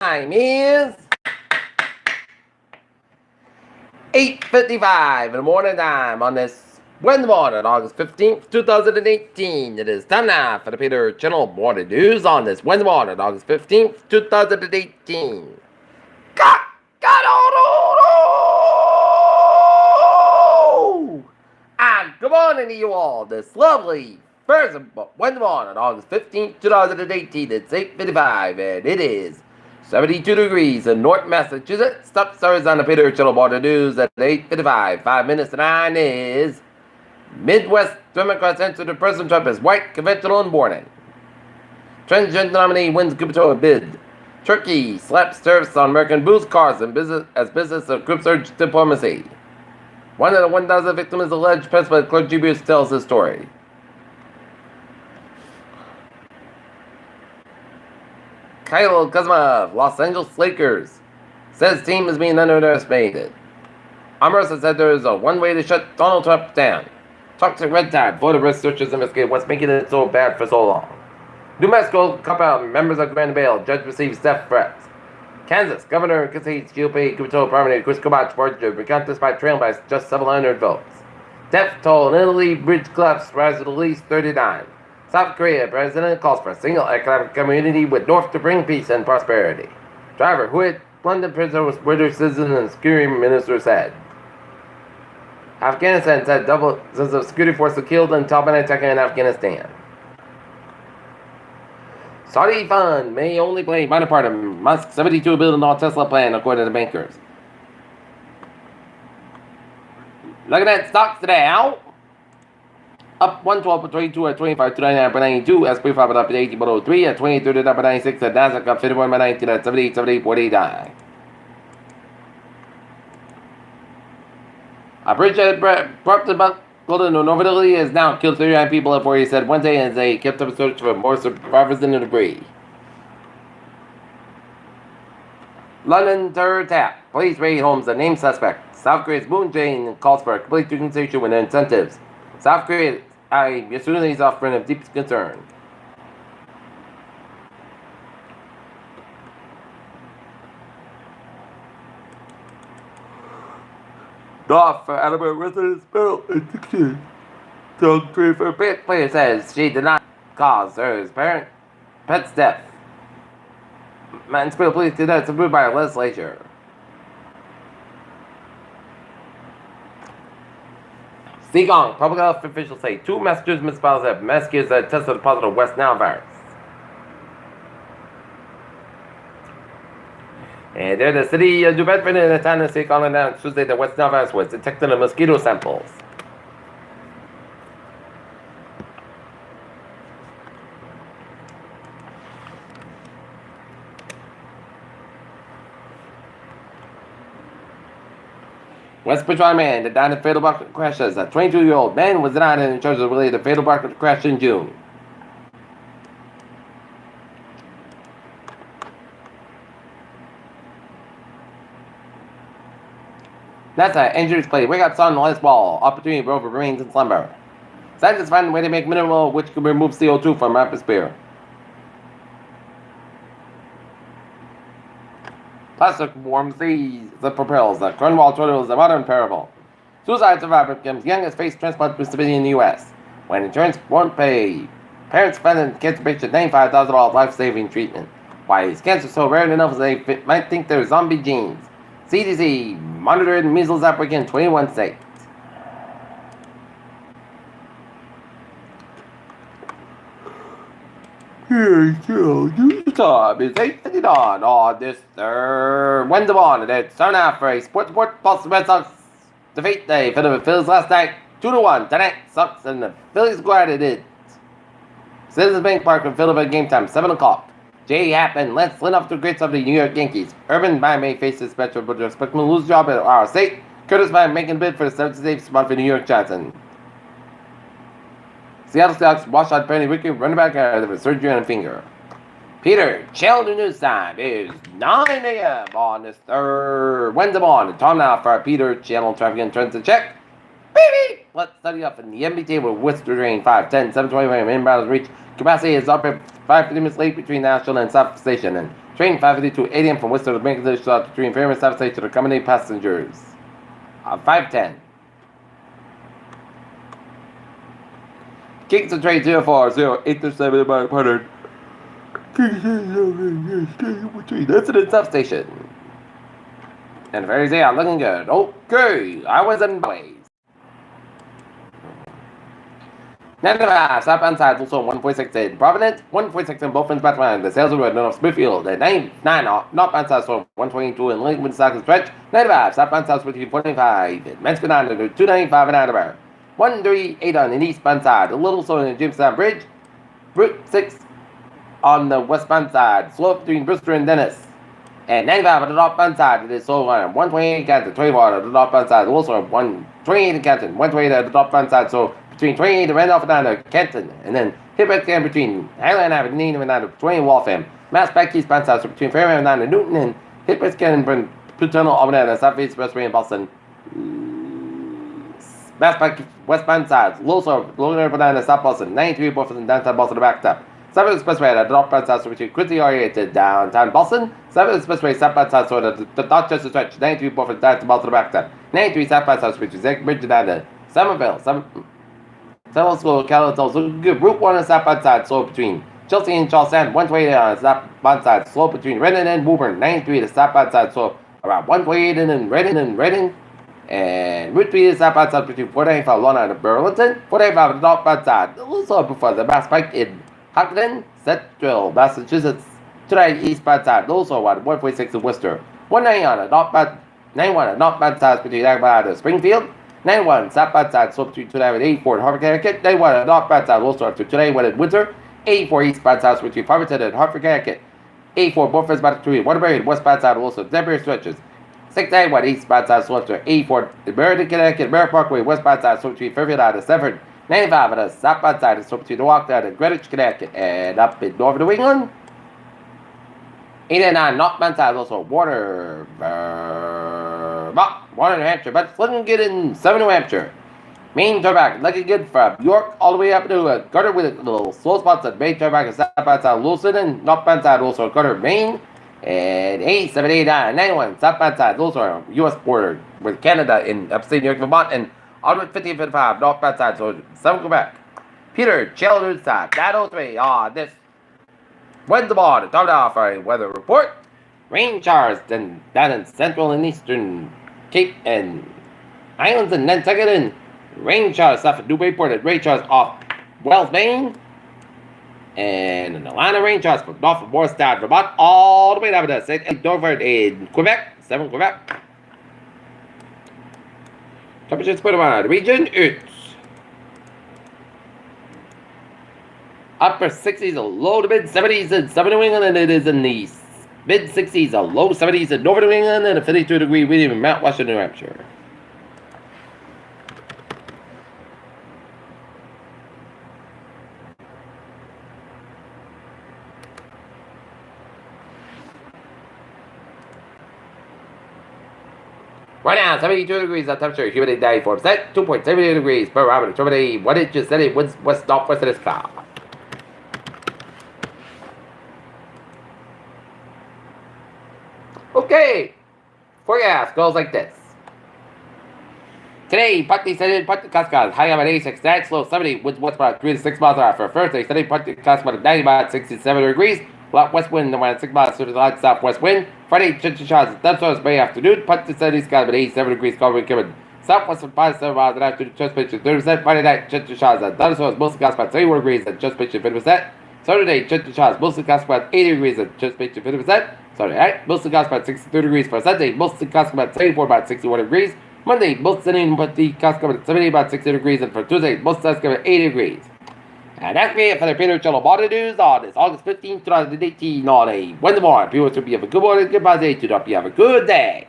Time is 8:55 in the morning time on this Wednesday morning, August 15th, 2018. It is time now for the Peter Channel Morning News on this Wednesday morning, August 15th, 2018. Got and good morning to you all this lovely first Wednesday morning, August 15th, 2018. It's 8:55 and it is 72 degrees in North Massachusetts. Top stories on the Peter Channel Morning News at 8:55. 5 minutes to 9 is Midwest Democrats enter the President Trump as white conventional and morning. Transgender nominee wins gubernatorial bid. Turkey slaps tariffs on American booze cars and business groups urge diplomacy. One of the 1,000 victims alleged Pennsylvania clergy abuse tells his story. Kyle Kuzma, Los Angeles Lakers, says team is being underestimated. Omarosa said there is a one way to shut Donald Trump down. Toxic red tide. Florida researchers investigate what's making it so bad for so long. New Mexico compound members of Grand Bail. Judge receives death threats. Kansas governor concedes GOP gubernatorial primary Chris Kobach Georgia recount despite trailing by just 700 votes. Death toll in Italy bridge collapse rises to at least 39. South Korea president calls for a single economic community with North to bring peace and prosperity. Driver who hit London prisoner was British citizen and security minister said. Afghanistan said double sense of security forces killed in Taliban attack in Afghanistan. Saudi fund may only play minor part of Musk's $72 billion Tesla plan, according to bankers. Looking at stocks today, out. Up 112.22 at 25.299.92. SP 5 up at 80.03 at 28.39.96 at Nasdaq up 51.19 at 78.78.89. A bridge that brought about Golden North Italy has now killed 39 people at where he said Wednesday as they kept up a search for more survivors in the debris. London terror attack. Police raid homes and named suspect. South Korea's Moon Jae-in calls for a complete reconciliation with incentives. South Korea yesterday is offering of deep concern. Off for Alabama residents federal addiction. Drug trade for pet player says she did not cause her pet's death. Mansfield police did not approved by legislature. Seagong, public health officials say 2 Massachusetts municipalities have mosquitoes that tested positive West Nile virus. And there, the city of New Bedford and the town of Seagong announced Tuesday that West Nile virus was detected in mosquito samples. West Bridgewater man that died in fatal car crashes. A 22-year-old man was denied in charge of related to fatal car crash in June. NASA injuries play. Wake up, sun, last ball. Opportunity rover remains in slumber. Scientists find a way to make mineral which can remove CO2 from atmosphere. Plastic warms seas that propels the Cornwall tornado is a modern parable. Suicide survivor becomes youngest face transplant recipient in the U.S. When insurance won't pay, parents spend cancer patient $95,000 life-saving treatment. Why is cancer so rare enough they might think they're zombie genes? CDC monitored measles outbreak in 21 states. Here's your news time. It's 8:59 on this Wednesday morning. It's time now for a Sports Report plus Red Sox defeat the Philadelphia Phillies last night 2-1. Tonight, Sox and the Phillies guarded it. Citizens Bank Park in Philadelphia game time 7 o'clock. Jay Happ and Lance Lynn off the greats of the New York Yankees. Urban Meyer may face his special but respectful lose job at Ohio State. Curtis Meyer making bid for the 7th spot for New York Johnson. Seattle Seahawks wash out Penny Ricky running back out of a surgery on a finger. Peter, Channel News time is 9 a.m. on this Wednesday morning. Time now for our Peter Channel traffic and trends to check. Baby! Let's study up in the MBT with Worcester Drain 510, 725 inbound reach. Capacity is up at 5 minutes late between National and South Station. And Train 552 8 a.m. from Worcester to Bank Village to train Fairmont South Station to accommodate passengers. 510. Kingston train 040 by 100. That's in the substation. And ferries are looking good. Okay, I was in ways. 95, stop on sides, also 146 in Providence, 146 in Beaufort, Batman, the sales road north of Smithfield, and 99 not on sides, so 122 in Lincoln, Stockton Stretch, 95, stop on sides between 45 in Mansfield, 295 in Attleboro, 138 on the eastbound side, a little slow in the Jamestown Bridge, Route 6 on the westbound side, slow between Bristol and Dennis. And 95 on the northbound side, it is slow on 128 Canton, 24 on the northbound side, also 128 in Canton, 128 on the northbound side, so between 28 and Randolph and Kenton, and then Hibbeck and between Highland Avenue and 20 Waltham, Mass Back eastbound side, so between Fairmount and Newton, and Hibbeck and Paternal Albany and Southeast Expressway in Boston. Mass Back westbound side, Lower and South Boston, 93 Boston and downtown Boston, the back up. 7 Expressway at the northbound side, so between Quincy area to downtown Boston. 7 Expressway southbound side, so the Dorchester stretch, 93 Boston downtown Boston, the back up. 93 southbound side, so between Zach Bridge down to Somerville. Several school calendars looking good. Route 1 and southbound side, slow between Chelsea and Charlestown. 128 on the southbound side, slow between Reading and Woburn. 93 the southbound side, so around 128 and Reading. And Route 3 is southbound side between 495 Long Island and Burlington. 495 on the northbound side, a little slow before the Mass Pike in Hopkinton, Central, Massachusetts. 290 eastbound side, also 146 in Worcester. 190 on the northbound, 91 on the northbound side between Agabah and Springfield. 91 southbound side, slope between 290 and 84 in Hartford, Connecticut. 91 on the northbound side, also to 291 in Windsor. 84 eastbound side, between Farmington and Hartford, Connecticut. 84 Beaufort, about 3 Waterbury and westbound side, also Denver stretches. 691 eastbound side, slope to 84 in Meriden, Connecticut. Merritt Parkway, westbound side, slope between Fairfield and Stafford. 95 on the southbound side, slope between Newark and Greenwich, Connecticut. And up in northern New England. 89 northbound side, also Water, New Hampshire, but it's looking good in Southern New Hampshire. Main turnback looking good from York all the way up to Garter with a little slow spots at Main turnback and southbound side Wilson and northbound side also Garter, Maine. And 87, 89, 91 southbound side also U.S. border with Canada in upstate New York, Vermont, and onward 50 and 55 northbound side, so Southern Quebec. Peter, Cheltenham side, 903. This Wednesday morning, start off for a weather report. Rain showers down in central and eastern Cape and Islands and Nantucket, and rain showers south of Newburyport and rain showers off Wells, Maine. And an Atlanta rain showers from north of Morristown, Vermont, all the way down to St. Dorford in Quebec, 7 Quebec. Temperatures put around the region, it's upper 60s, a low to mid 70s in southern New England, and it is in the mid 60s, a low 70s in northern New England, and a 52-degree reading in Mount Washington, New Hampshire. Right now, 72 degrees of temperature, humidity 94%, 2.78 degrees per barometer, humidity 1 inch, steady winds west northwest of this cloud. Okay, forecast goes like this. Today, partly sunny, partly cloudy, high of 86, night slow 70, winds west about 3 to 6 miles per hour. For Thursday, sunny, partly cloudy, 90 about 67 degrees, light west wind, around 6 miles to the light southwest wind. Friday, chance showers, thunderstorms by afternoon, partly sunny, skies about 87 degrees, cold wind coming southwest from 5 to 7 miles an hour to the chance pitch 30%. Friday night, chance showers, thunderstorms, mostly skies about 31 degrees, and chance pitch 50%. Saturday, chance showers, mostly skies about 80 degrees, and chance pitch 50%. Saturday night, mostly skies about 63 degrees. For Sunday, mostly skies about 74, about 61 degrees. Monday, mostly sunny, but the skies about 70, about 60 degrees. And for Tuesday, mostly skies about 80 degrees. And that's me for the Peter Cello Morning News on this August 15th, 2018 on a Wednesday morning. People should be have a good morning, goodbye day, to you have a good day.